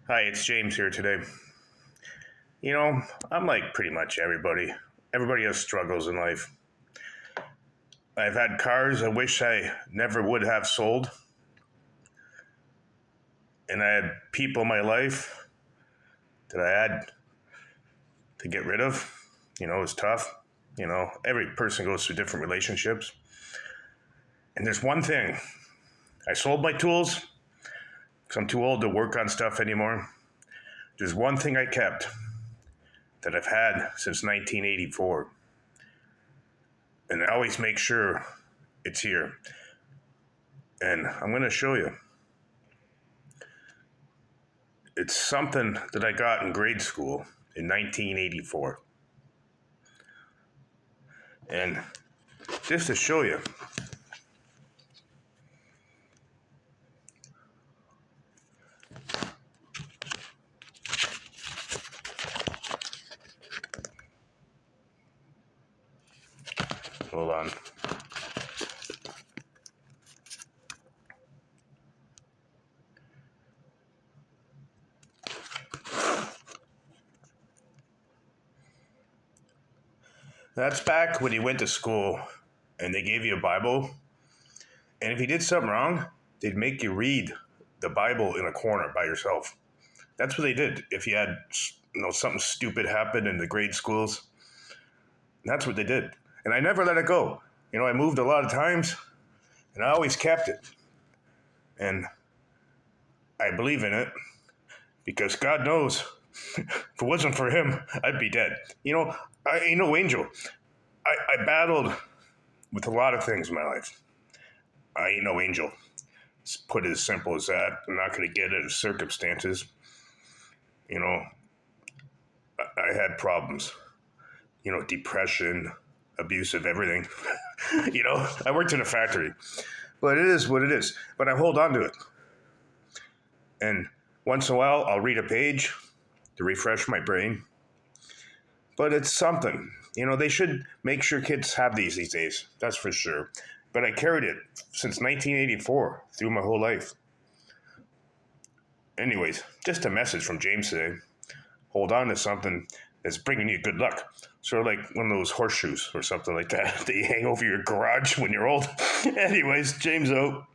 Hi, it's James here today. You know, I'm like pretty much everybody. Everybody has struggles in life. I've had cars I wish I never would have sold, and I had people in my life that I had to get rid of. It was tough. Every person goes through different relationships. And there's one thing I sold my tools because I'm too old to work on stuff anymore. There's one thing I kept that I've had since 1984, and I always make sure it's here. And I'm going to show you. It's something that I got in grade school in 1984. And just to show you, hold on. That's back when you went to school and they gave you a Bible. And if you did something wrong, they'd make you read the Bible in a corner by yourself. That's what they did. If you had, something stupid happen in the grade schools, that's what they did. And I never let it go. I moved a lot of times and I always kept it. And I believe in it because God knows if it wasn't for him, I'd be dead. Angel, I battled with a lot of things in my life. I ain't no angel. It's put it as simple as that. I'm not going to get into circumstances. You know, I had problems. Depression, abusive, everything. I worked in a factory. But it is what it is. But I hold on to it. And once in a while, I'll read a page to refresh my brain. But it's something. They should make sure kids have these days. That's for sure. But I carried it since 1984 through my whole life. Anyways, just a message from James today. Hold on to something that's bringing you good luck. Sort of like one of those horseshoes or something like that that you hang over your garage when you're old. Anyways, James out.